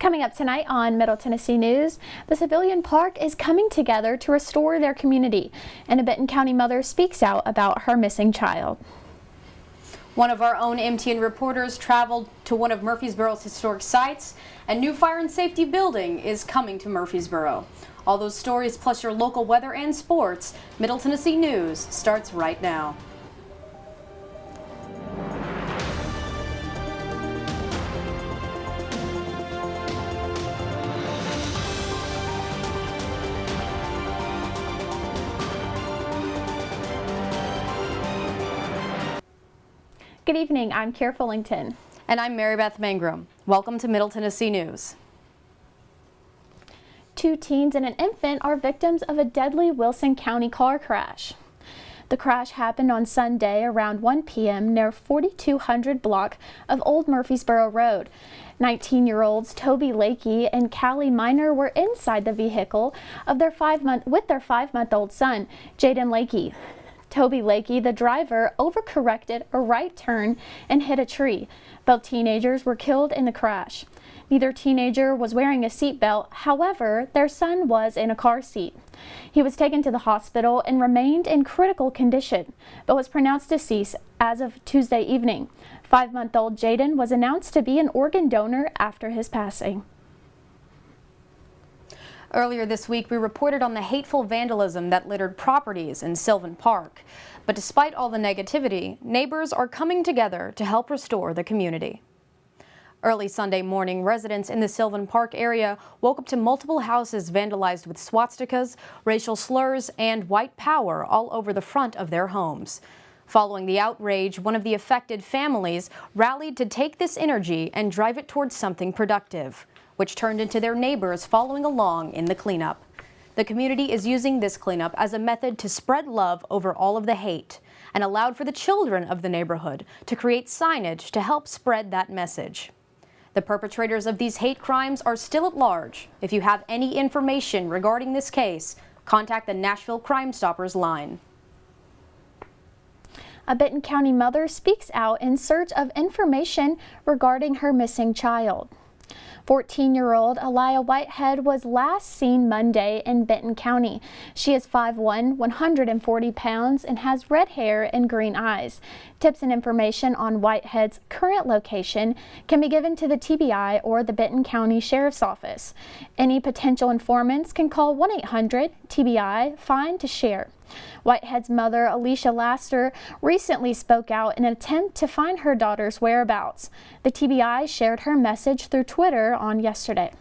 Coming up tonight on Middle Tennessee News, the Civilian Park is coming together to restore their community, and a Benton County mother speaks out about her missing child. One of our own MTN reporters traveled to one of Murfreesboro's historic sites, and new fire and safety building is coming to Murfreesboro. All those stories plus your local weather and sports, Middle Tennessee News starts right now. Good evening, I'm Kira Fullington. And I'm Mary Beth Mangrum. Welcome to Middle Tennessee News. 2 teens and an infant are victims of a deadly Wilson County car crash. The crash happened on Sunday around 1 p.m. near 4200 block of Old Murfreesboro Road. 19-year-olds Toby Lakey and Callie Miner were inside the vehicle of their 5-month-old son, Jaden Lakey. Toby Lakey, the driver, overcorrected a right turn and hit a tree. Both teenagers were killed in the crash. Neither teenager was wearing a seatbelt. However, their son was in a car seat. He was taken to the hospital and remained in critical condition, but was pronounced deceased as of Tuesday evening. 5-month-old Jaden was announced to be an organ donor after his passing. Earlier this week, we reported on the hateful vandalism that littered properties in Sylvan Park. But despite all the negativity, neighbors are coming together to help restore the community. Early Sunday morning, residents in the Sylvan Park area woke up to multiple houses vandalized with swastikas, racial slurs, and white power all over the front of their homes. Following the outrage, one of the affected families rallied to take this energy and drive it towards something productive, which turned into their neighbors following along in the cleanup. The community is using this cleanup as a method to spread love over all of the hate, and allowed for the children of the neighborhood to create signage to help spread that message. The perpetrators of these hate crimes are still at large. If you have any information regarding this case, contact the Nashville Crime Stoppers line. A Benton County mother speaks out in search of information regarding her missing child. 14-year-old Aliyah Whitehead was last seen Monday in Benton County. She is 5'1", 140 pounds, and has red hair and green eyes. Tips and information on Whitehead's current location can be given to the TBI or the Benton County Sheriff's Office. Any potential informants can call 1-800-TBI-FIND to share. Whitehead's mother, Alicia Laster, recently spoke out in an attempt to find her daughter's whereabouts. The TBI shared her message through Twitter on yesterday.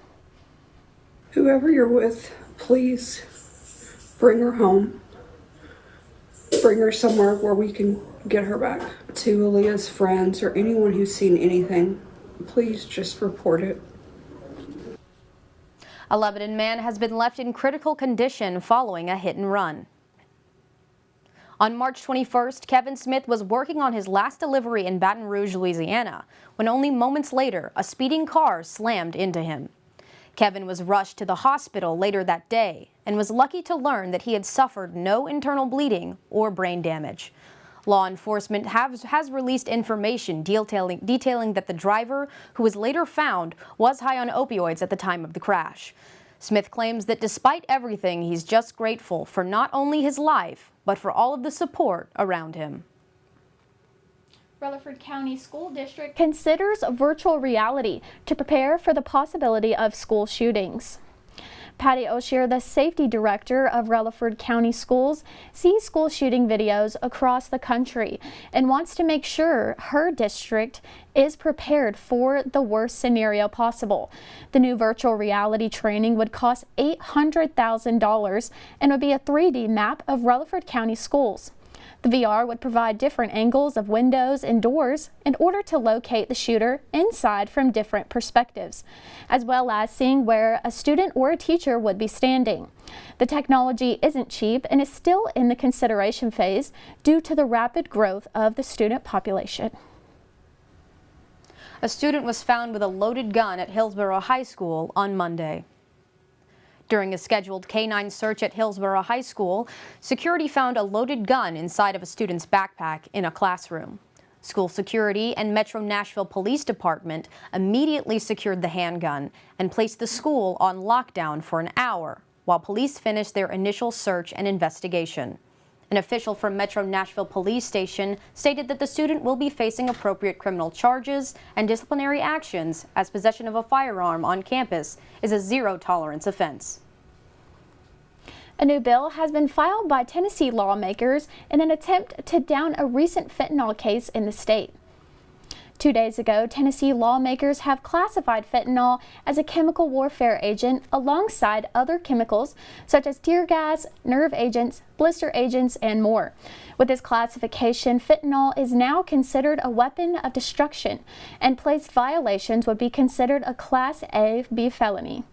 Whoever you're with, please bring her home. Bring her somewhere where we can get her back. To Aaliyah's friends or anyone who's seen anything, please just report it. A Lebanon man has been left in critical condition following a hit and run. On March 21st, Kevin Smith was working on his last delivery in Baton Rouge, Louisiana, when only moments later, a speeding car slammed into him. Kevin was rushed to the hospital later that day and was lucky to learn that he had suffered no internal bleeding or brain damage. Law enforcement has released information detailing that the driver, who was later found, was high on opioids at the time of the crash. Smith claims that despite everything, he's just grateful for not only his life, but for all of the support around him. Rutherford County School District considers virtual reality to prepare for the possibility of school shootings. Patty Oshier, the safety director of Rutherford County Schools, sees school shooting videos across the country and wants to make sure her district is prepared for the worst scenario possible. The new virtual reality training would cost $800,000 and would be a 3D map of Rutherford County schools. The VR would provide different angles of windows and doors in order to locate the shooter inside from different perspectives, as well as seeing where a student or a teacher would be standing. The technology isn't cheap and is still in the consideration phase due to the rapid growth of the student population. A student was found with a loaded gun at Hillsborough High School on Monday. During a scheduled K-9 search at Hillsborough High School, security found a loaded gun inside of a student's backpack in a classroom. School security and Metro Nashville Police Department immediately secured the handgun and placed the school on lockdown for an hour while police finished their initial search and investigation. An official from Metro Nashville Police Station stated that the student will be facing appropriate criminal charges and disciplinary actions, as possession of a firearm on campus is a zero-tolerance offense. A new bill has been filed by Tennessee lawmakers in an attempt to down a recent fentanyl case in the state. 2 days ago, Tennessee lawmakers have classified fentanyl as a chemical warfare agent alongside other chemicals such as tear gas, nerve agents, blister agents, and more. With this classification, fentanyl is now considered a weapon of destruction, and placed violations would be considered a Class A/B felony.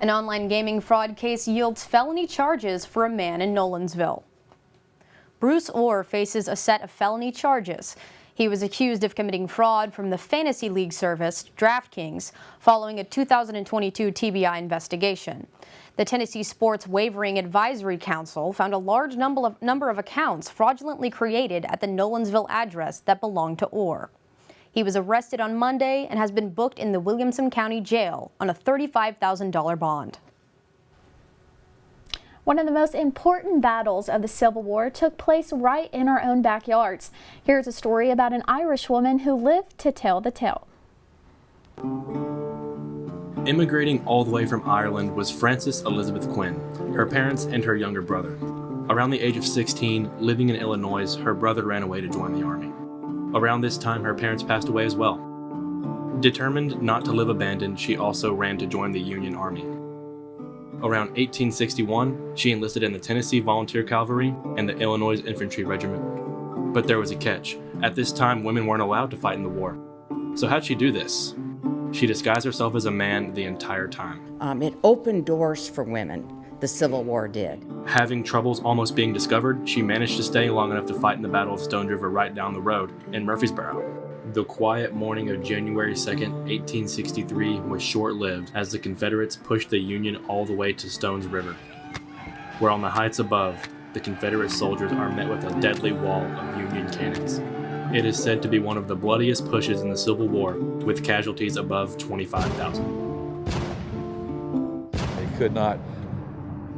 An online gaming fraud case yields felony charges for a man in Nolensville. Bruce Orr faces a set of felony charges. He was accused of committing fraud from the fantasy league service, DraftKings, following a 2022 TBI investigation. The Tennessee Sports Wavering Advisory Council found a large number of accounts fraudulently created at the Nolensville address that belonged to Orr. He was arrested on Monday and has been booked in the Williamson County Jail on a $35,000 bond. One of the most important battles of the Civil War took place right in our own backyards. Here's a story about an Irish woman who lived to tell the tale. Immigrating all the way from Ireland was Frances Elizabeth Quinn, her parents and her younger brother. Around the age of 16, living in Illinois, her brother ran away to join the army. Around this time, her parents passed away as well. Determined not to live abandoned, she also ran to join the Union Army. Around 1861, she enlisted in the Tennessee Volunteer Cavalry and the Illinois Infantry Regiment. But there was a catch. At this time, women weren't allowed to fight in the war. So how'd she do this? She disguised herself as a man the entire time. It opened doors for women, the Civil War did. Having troubles almost being discovered, she managed to stay long enough to fight in the Battle of Stones River right down the road in Murfreesboro. The quiet morning of January 2nd, 1863 was short-lived as the Confederates pushed the Union all the way to Stones River, where on the heights above, the Confederate soldiers are met with a deadly wall of Union cannons. It is said to be one of the bloodiest pushes in the Civil War, with casualties above 25,000. They could not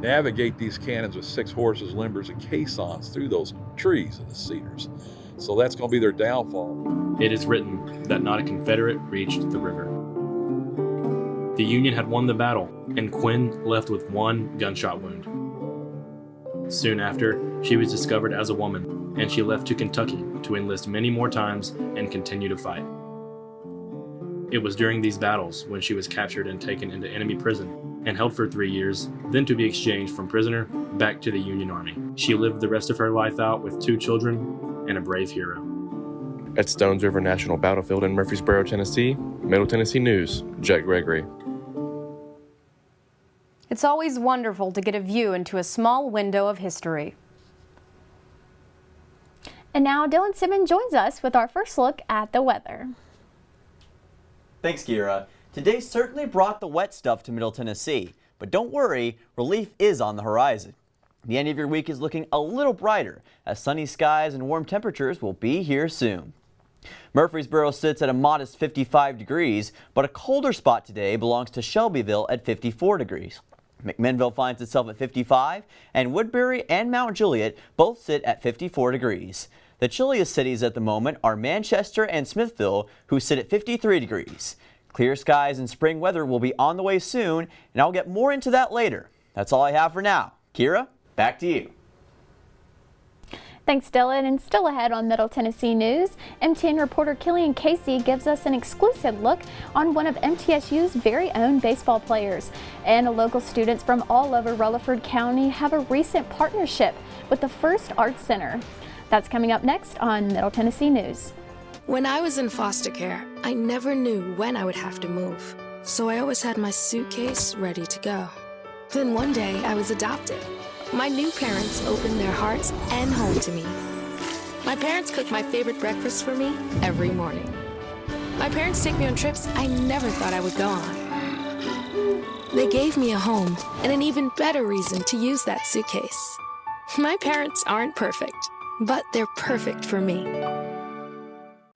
navigate these cannons with 6 horses, limbers, and caissons through those trees and the cedars. So that's going to be their downfall. It is written that not a Confederate reached the river. The Union had won the battle, and Quinn left with 1 gunshot wound. Soon after, she was discovered as a woman, and she left to Kentucky to enlist many more times and continue to fight. It was during these battles when she was captured and taken into enemy prison and held for 3 years, then to be exchanged from prisoner back to the Union Army. She lived the rest of her life out with 2 children and a brave hero. At Stones River National Battlefield in Murfreesboro, Tennessee, Middle Tennessee News, Jack Gregory. It's always wonderful to get a view into a small window of history. And now Dylan Simmons joins us with our first look at the weather. Thanks, Kira. Today certainly brought the wet stuff to Middle Tennessee, but don't worry, relief is on the horizon. The end of your week is looking a little brighter, as sunny skies and warm temperatures will be here soon. Murfreesboro sits at a modest 55 degrees, but a colder spot today belongs to Shelbyville at 54 degrees. McMinnville finds itself at 55, and Woodbury and Mount Juliet both sit at 54 degrees. The chilliest cities at the moment are Manchester and Smithville, who sit at 53 degrees. Clear skies and spring weather will be on the way soon, and I'll get more into that later. That's all I have for now. Kira, back to you. Thanks, Dylan. And still ahead on Middle Tennessee News, MTN reporter Killian Casey gives us an exclusive look on one of MTSU's very own baseball players. And local students from all over Rutherford County have a recent partnership with the First Arts Center. That's coming up next on Middle Tennessee News. When I was in foster care, I never knew when I would have to move. So I always had my suitcase ready to go. Then one day I was adopted. My new parents opened their hearts and home to me. My parents cook my favorite breakfast for me every morning. My parents take me on trips I never thought I would go on. They gave me a home and an even better reason to use that suitcase. My parents aren't perfect, but they're perfect for me.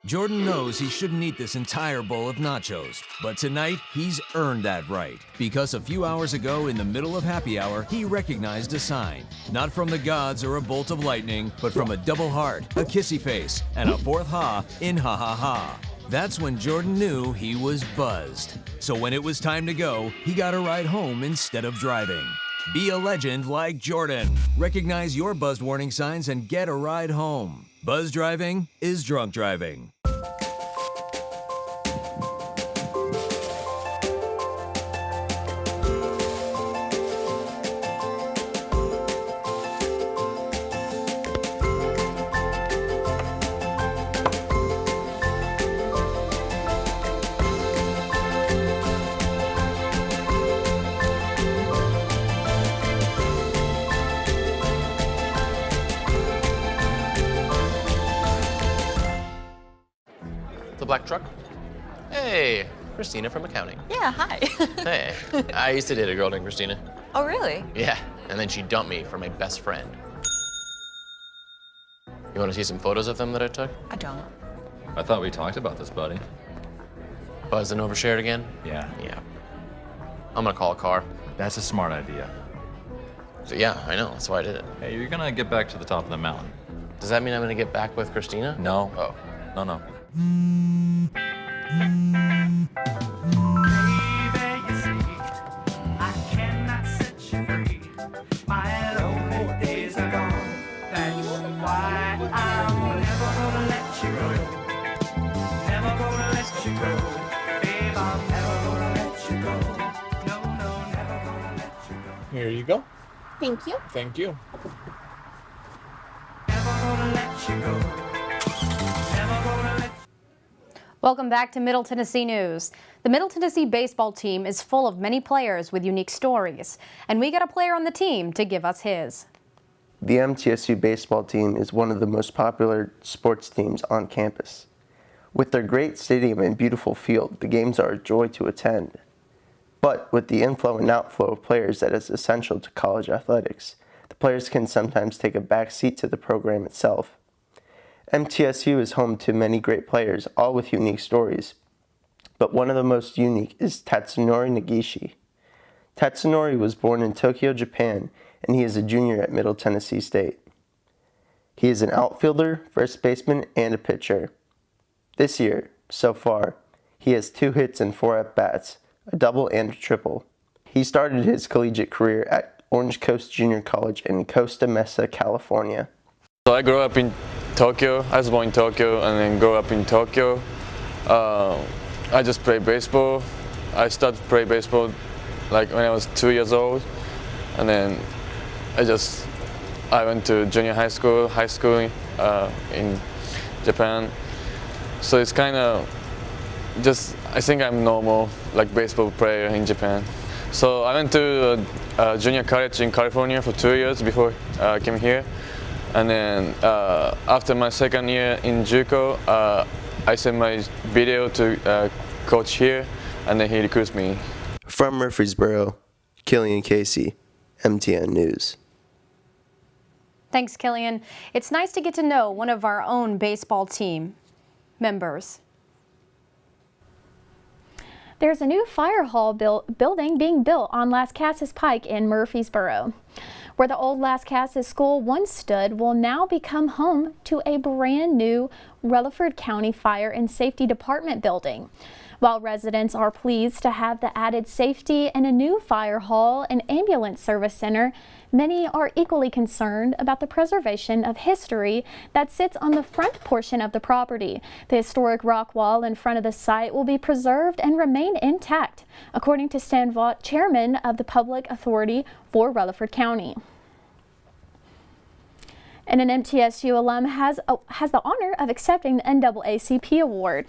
Jordan knows he shouldn't eat this entire bowl of nachos, but tonight he's earned that right. Because a few hours ago in the middle of happy hour, he recognized a sign. Not from the gods or a bolt of lightning, but from a double heart, a kissy face, and a fourth ha in ha ha ha. That's when Jordan knew he was buzzed. So when it was time to go, he got a ride home instead of driving. Be a legend like Jordan. Recognize your buzzed warning signs and get a ride home. Buzz driving is drunk driving. The black truck? Hey, Christina from accounting. Yeah, hi. Hey, I used to date a girl named Christina. Oh, really? Yeah, and then she dumped me for my best friend. You want to see some photos of them that I took? I don't. I thought we talked about this, buddy. Buzzed and overshared again? Yeah. Yeah. I'm gonna call a car. That's a smart idea. So yeah, I know, that's why I did it. Hey, you're gonna get back to the top of the mountain. Does that mean I'm gonna get back with Christina? No. Oh. No. Here you go. Thank you. Thank you. Welcome back to Middle Tennessee News. The Middle Tennessee baseball team is full of many players with unique stories, and we got a player on the team to give us his. The MTSU baseball team is one of the most popular sports teams on campus. With their great stadium and beautiful field, the games are a joy to attend. But with the inflow and outflow of players that is essential to college athletics, the players can sometimes take a back seat to the program itself. MTSU is home to many great players, all with unique stories. But one of the most unique is Tatsunori Negishi. Tatsunori was born in Tokyo, Japan, and he is a junior at Middle Tennessee State. He is an outfielder, first baseman, and a pitcher. This year, so far, he has 2 hits and 4 at-bats, a double and a triple. He started his collegiate career at Orange Coast Junior College in Costa Mesa, California. So I grew up in Tokyo. I was born in Tokyo and then grew up in Tokyo. I just played baseball. I started to play baseball like when I was 2 years old, and then I went to junior high school in Japan. So it's kind of just, I think I'm normal like baseball player in Japan. So I went to junior college in California for 2 years before I came here. And then after my second year in JUCO, I sent my video to coach here, and then he recruits me. From Murfreesboro, Killian Casey, MTN News. Thanks, Killian. It's nice to get to know one of our own baseball team members. There's a new fire hall building being built on Lascassas Pike in Murfreesboro. Where the old Lascassas School once stood will now become home to a brand new Rutherford County Fire and Safety Department building. While residents are pleased to have the added safety and a new fire hall and ambulance service center, many are equally concerned about the preservation of history that sits on the front portion of the property. The historic rock wall in front of the site will be preserved and remain intact, according to Stan Vaught, chairman of the Public Authority for Rutherford County. And an MTSU alum has the honor of accepting the NAACP award.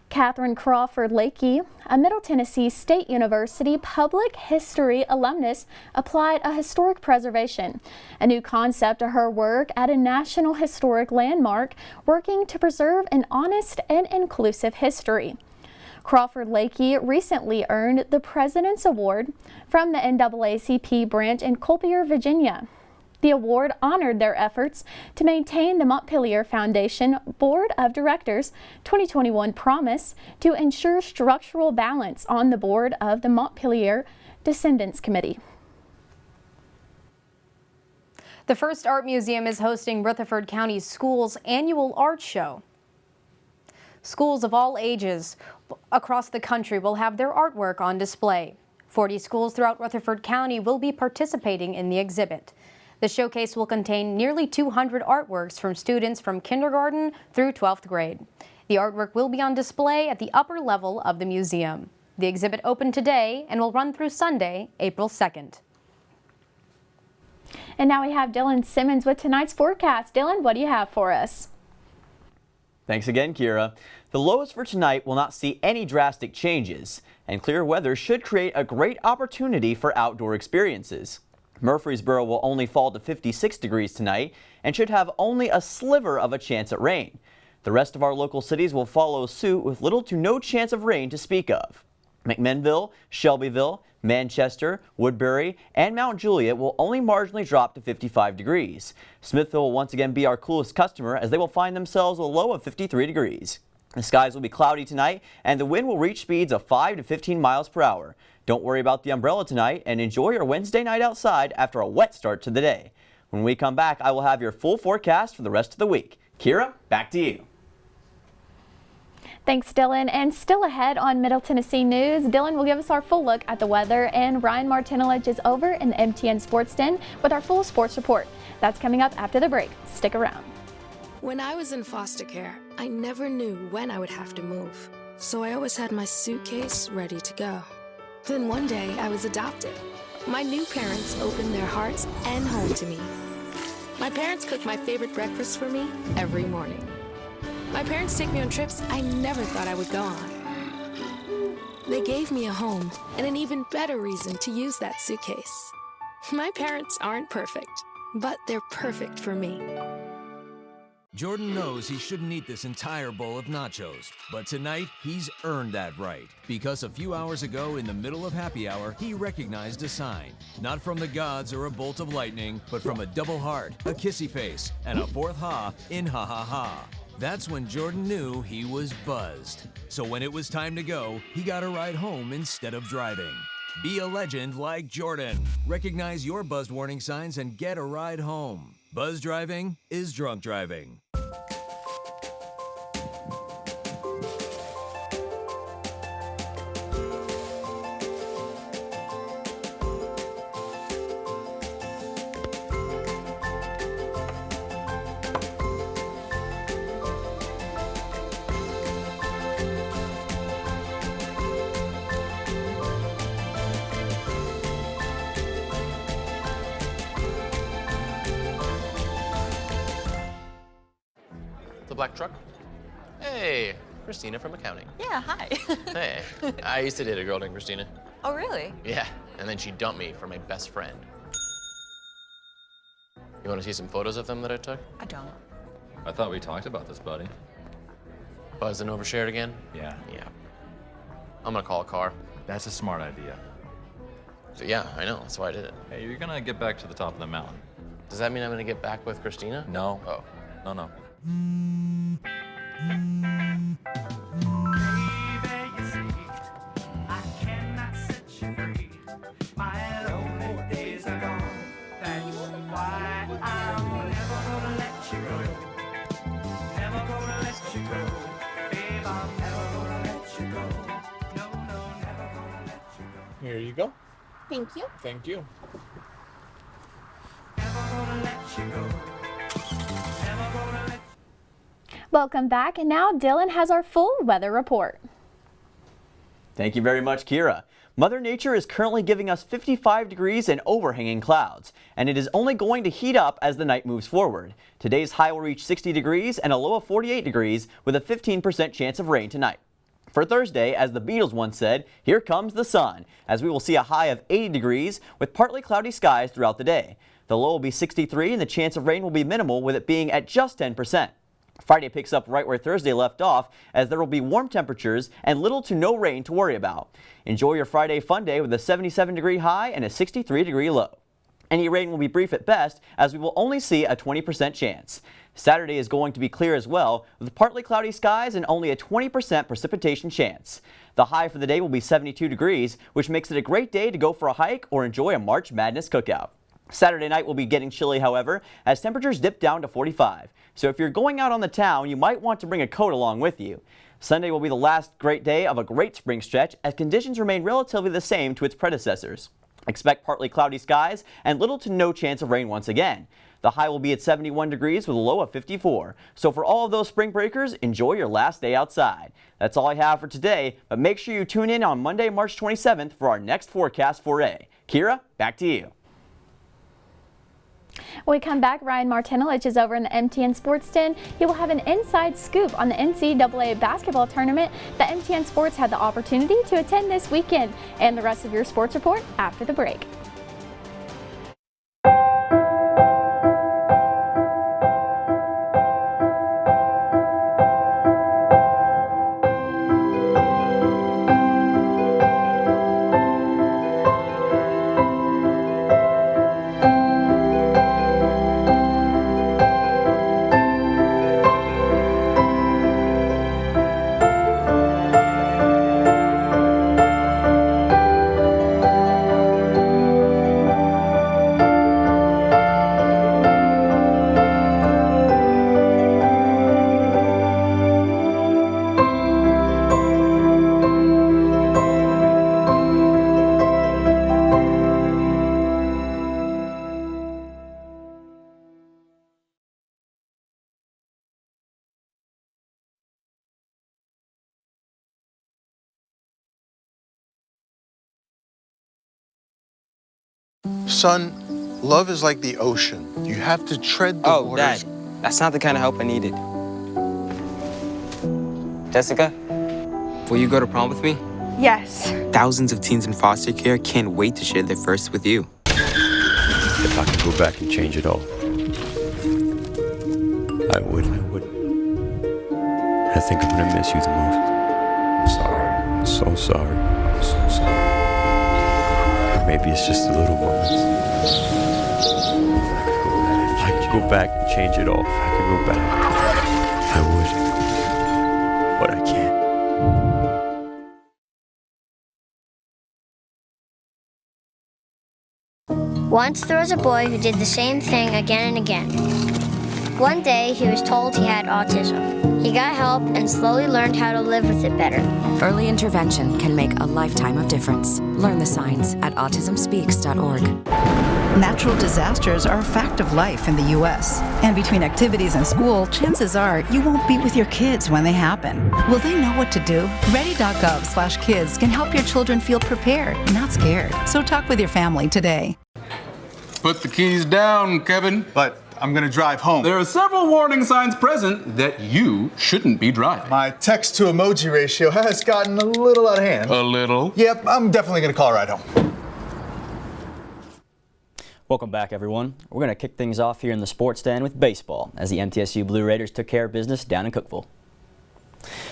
Catherine Crawford Lakey, a Middle Tennessee State University public history alumnus, applied a historic preservation, a new concept to her work at a national historic landmark, working to preserve an honest and inclusive history. Crawford Lakey recently earned the President's Award from the NAACP branch in Colpier, Virginia. The award honored their efforts to maintain the Montpelier Foundation Board of Directors' 2021 promise to ensure structural balance on the board of the Montpelier Descendants Committee. The First Art Museum is hosting Rutherford County Schools' annual art show. Schools of all ages across the country will have their artwork on display. 40 schools throughout Rutherford County will be participating in the exhibit. The showcase will contain nearly 200 artworks from students from kindergarten through 12th grade. The artwork will be on display at the upper level of the museum. The exhibit opened today and will run through Sunday, April 2nd. And now we have Dylan Simmons with tonight's forecast. Dylan, what do you have for us? Thanks again, Kira. The lows for tonight will not see any drastic changes, and clear weather should create a great opportunity for outdoor experiences. Murfreesboro will only fall to 56 degrees tonight and should have only a sliver of a chance at rain. The rest of our local cities will follow suit with little to no chance of rain to speak of. McMinnville, Shelbyville, Manchester, Woodbury, and Mount Juliet will only marginally drop to 55 degrees. Smithville will once again be our coolest customer as they will find themselves with a low of 53 degrees. The skies will be cloudy tonight and the wind will reach speeds of 5 to 15 miles per hour. Don't worry about the umbrella tonight and enjoy your Wednesday night outside after a wet start to the day. When we come back, I will have your full forecast for the rest of the week. Kira, back to you. Thanks, Dylan. And still ahead on Middle Tennessee News, Dylan will give us our full look at the weather, and Ryan Martinelich is over in the MTN Sports Den with our full sports report. That's coming up after the break. Stick around. When I was in foster care, I never knew when I would have to move. So I always had my suitcase ready to go. Then one day I was adopted. My new parents opened their hearts and home to me. My parents cook my favorite breakfast for me every morning. My parents take me on trips I never thought I would go on. They gave me a home and an even better reason to use that suitcase. My parents aren't perfect, but they're perfect for me. Jordan knows he shouldn't eat this entire bowl of nachos, but tonight he's earned that right. Because a few hours ago in the middle of happy hour, he recognized a sign. Not from the gods or a bolt of lightning, but from a double heart, a kissy face, and a fourth ha in ha ha ha. That's when Jordan knew he was buzzed. So when it was time to go, he got a ride home instead of driving. Be a legend like Jordan. Recognize your buzzed warning signs and get a ride home. Buzz driving is drunk driving. The black truck? Hey, Christina from accounting. Yeah, hi. Hey, I used to date a girl named Christina. Oh, really? Yeah, and then she dumped me for my best friend. You want to see some photos of them that I took? I don't. I thought we talked about this, buddy. Buzzed and overshared again? Yeah. Yeah. I'm gonna call a car. That's a smart idea. So yeah, I know, that's why I did it. Hey, you're gonna get back to the top of the mountain. Does that mean I'm gonna get back with Christina? No. Oh. No. Here you go. Thank you. Thank you. Welcome back, and now Dylan has our full weather report. Thank you very much, Kira. Mother Nature is currently giving us 55 degrees and overhanging clouds, and it is only going to heat up as the night moves forward. Today's high will reach 60 degrees and a low of 48 degrees with a 15% chance of rain tonight. For Thursday, as the Beatles once said, here comes the sun, as we will see a high of 80 degrees with partly cloudy skies throughout the day. The low will be 63 and the chance of rain will be minimal, with it being at just 10%. Friday picks up right where Thursday left off, as there will be warm temperatures and little to no rain to worry about. Enjoy your Friday fun day with a 77-degree high and a 63-degree low. Any rain will be brief at best, as we will only see a 20% chance. Saturday is going to be clear as well, with partly cloudy skies and only a 20% precipitation chance. The high for the day will be 72 degrees, which makes it a great day to go for a hike or enjoy a March Madness cookout. Saturday night will be getting chilly, however, as temperatures dip down to 45. So if you're going out on the town, you might want to bring a coat along with you. Sunday will be the last great day of a great spring stretch, as conditions remain relatively the same to its predecessors. Expect partly cloudy skies and little to no chance of rain once again. The high will be at 71 degrees with a low of 54. So for all of those spring breakers, enjoy your last day outside. That's all I have for today, but make sure you tune in on Monday, March 27th for our next forecast foray. Kira, back to you. When we come back, Ryan Martinelich is over in the MTN Sports Den. He will have an inside scoop on the NCAA basketball tournament that MTN Sports had the opportunity to attend this weekend, and the rest of your sports report after the break. Son, love is like the ocean. You have to tread the waters. Dad, that's not the kind of help I needed. Jessica, will you go to prom with me? Yes. Thousands of teens in foster care can't wait to share their first with you. If I could go back and change it all, I would. I think I'm gonna miss you the most. I'm sorry. I'm so sorry. I'm so sorry. Maybe it's just the little moments. If I could go back and change it all, if I could go back, I would. But I can't. Once there was a boy who did the same thing again and again. One day, he was told he had autism. He got help and slowly learned how to live with it better. Early intervention can make a lifetime of difference. Learn the signs at autismspeaks.org. Natural disasters are a fact of life in the U.S. And between activities and school, chances are you won't be with your kids when they happen. Will they know what to do? Ready.gov/kids can help your children feel prepared, not scared. So talk with your family today. Put the keys down, Kevin. But I'm gonna drive home. There are several warning signs present that you shouldn't be driving. My text to emoji ratio has gotten a little out of hand. A little? Yep, I'm definitely gonna call a ride home. Welcome back, everyone. We're going to kick things off here in the Sports Den with baseball as the MTSU Blue Raiders took care of business down in Cookeville.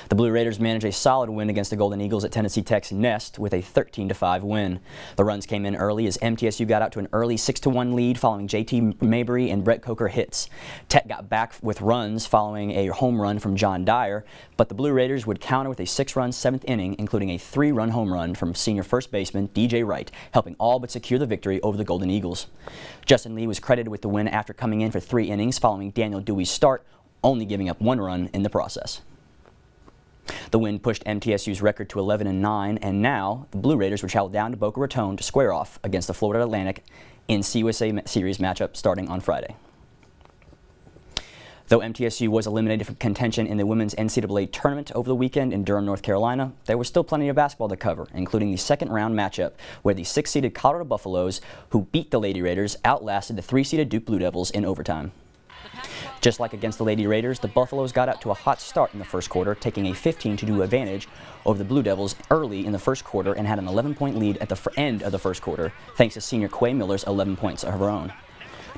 The Blue Raiders managed a solid win against the Golden Eagles at Tennessee Tech's Nest with a 13-5 win. The runs came in early as MTSU got out to an early 6-1 lead following J.T. Mabry and Brett Coker hits. Tech got back with runs following a home run from John Dyer, but the Blue Raiders would counter with a 6-run 7th inning, including a 3-run home run from senior first baseman DJ Wright, helping all but secure the victory over the Golden Eagles. Justin Lee was credited with the win after coming in for 3 innings following Daniel Dewey's start, only giving up 1 run in the process. The win pushed MTSU's record to 11-9, and now the Blue Raiders will travel down to Boca Raton to square off against the Florida Atlantic in CUSA Series matchup starting on Friday. Though MTSU was eliminated from contention in the women's NCAA tournament over the weekend in Durham, North Carolina, there was still plenty of basketball to cover, including the second-round matchup where the 6-seeded Colorado Buffaloes, who beat the Lady Raiders, outlasted the 3-seeded Duke Blue Devils in overtime. Just like against the Lady Raiders, the Buffaloes got out to a hot start in the first quarter, taking a 15-2 advantage over the Blue Devils early in the first quarter and had an 11-point lead at the end of the first quarter, thanks to senior Quay Miller's 11 points of her own.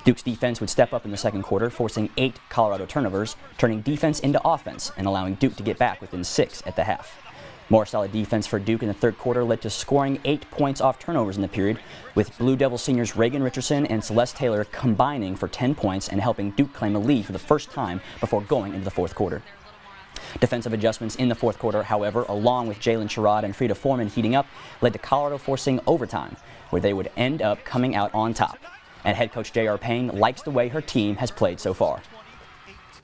Duke's defense would step up in the second quarter, forcing 8 Colorado turnovers, turning defense into offense and allowing Duke to get back within 6 at the half. More solid defense for Duke in the third quarter led to scoring 8 points off turnovers in the period, with Blue Devil seniors Reagan Richardson and Celeste Taylor combining for 10 points and helping Duke claim a lead for the first time before going into the fourth quarter. Defensive adjustments in the fourth quarter, however, along with Jalen Sherrod and Frida Foreman heating up, led to Colorado forcing overtime, where they would end up coming out on top. And head coach J.R. Payne likes the way her team has played so far.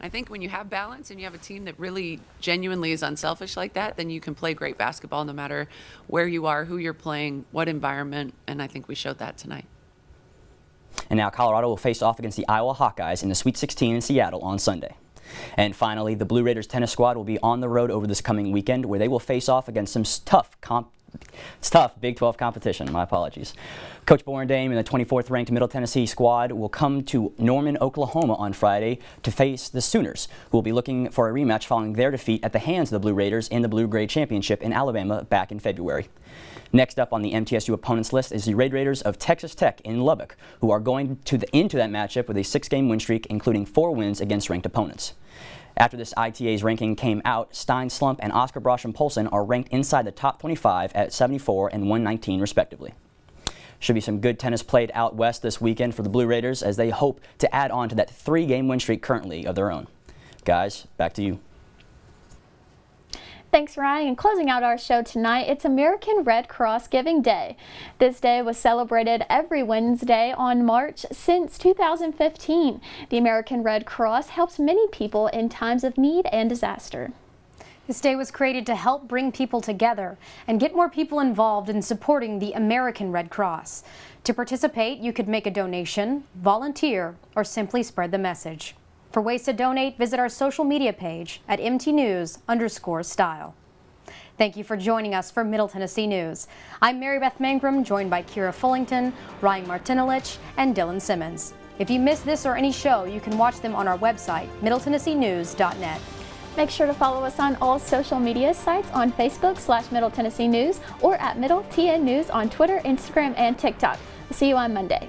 I think when you have balance and you have a team that really genuinely is unselfish like that, then you can play great basketball no matter where you are, who you're playing, what environment, and I think we showed that tonight. And now Colorado will face off against the Iowa Hawkeyes in the Sweet 16 in Seattle on Sunday. And finally, the Blue Raiders tennis squad will be on the road over this coming weekend, where they will face off against some tough Big 12 competition. My apologies. Coach Borendame and the 24th ranked Middle Tennessee squad will come to Norman, Oklahoma on Friday to face the Sooners, who will be looking for a rematch following their defeat at the hands of the Blue Raiders in the Blue Gray Championship in Alabama back in February. Next up on the MTSU opponents list is the Red Raiders of Texas Tech in Lubbock, who are going into that matchup with a 6-game win streak, including 4 wins against ranked opponents. After this ITA's ranking came out, Stein Slump and Oscar Brosham Polson are ranked inside the top 25 at 74 and 119 respectively. Should be some good tennis played out west this weekend for the Blue Raiders as they hope to add on to that 3-game win streak currently of their own. Guys, back to you. Thanks, Ryan. And closing out our show tonight, it's American Red Cross Giving Day. This day was celebrated every Wednesday on March since 2015. The American Red Cross helps many people in times of need and disaster. This day was created to help bring people together and get more people involved in supporting the American Red Cross. To participate, you could make a donation, volunteer, or simply spread the message. For ways to donate, visit our social media page at mtnews_style. Thank you for joining us for Middle Tennessee News. I'm Mary Beth Mangrum, joined by Kira Fullington, Ryan Martinelich, and Dylan Simmons. If you missed this or any show, you can watch them on our website, middletennesseenews.net. Make sure to follow us on all social media sites on Facebook /Middle Tennessee News or at Middle TN News on Twitter, Instagram, and TikTok. We'll see you on Monday.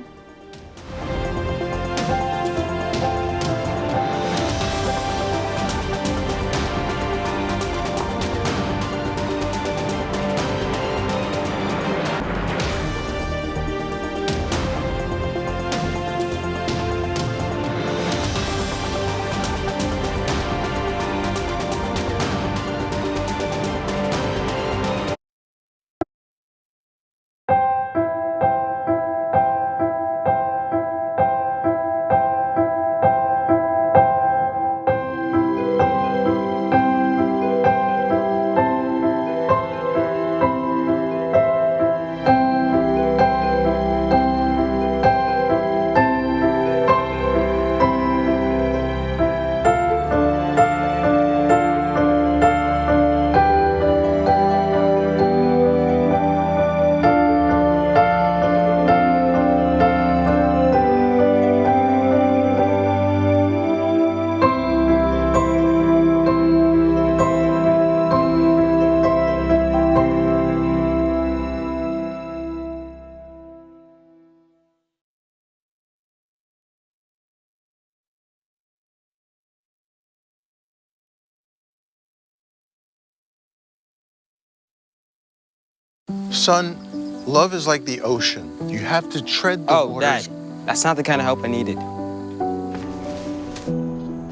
Son, love is like the ocean. You have to tread the waters. Dad, that's not the kind of help I needed.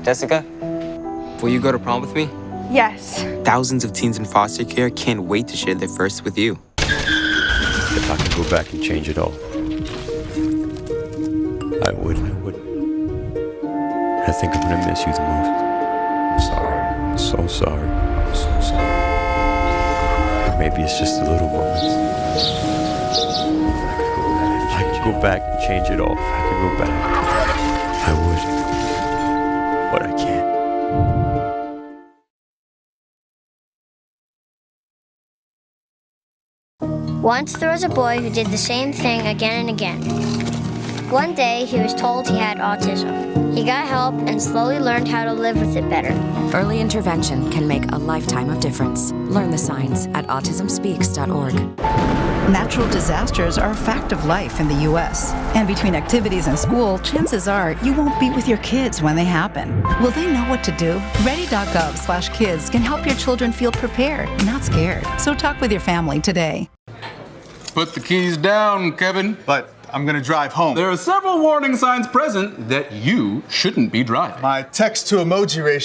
Jessica, will you go to prom with me? Yes. Thousands of teens in foster care can't wait to share their first with you. If I could go back and change it all, I would. I think I'm gonna miss you the most. I'm sorry. I'm so sorry. I'm so sorry. Maybe it's just the little moments. If I could go back and change it all. If I could go back, I would. But I can't. Once there was a boy who did the same thing again and again. One day he was told he had autism. He got help and slowly learned how to live with it better. Early intervention can make a lifetime of difference. Learn the signs at autismspeaks.org. Natural disasters are a fact of life in the U.S. And between activities and school, chances are you won't be with your kids when they happen. Will they know what to do? Ready.gov/kids can help your children feel prepared, not scared. So talk with your family today. Put the keys down, Kevin. But I'm gonna drive home. There are several warning signs present that you shouldn't be driving. My text to emoji ratio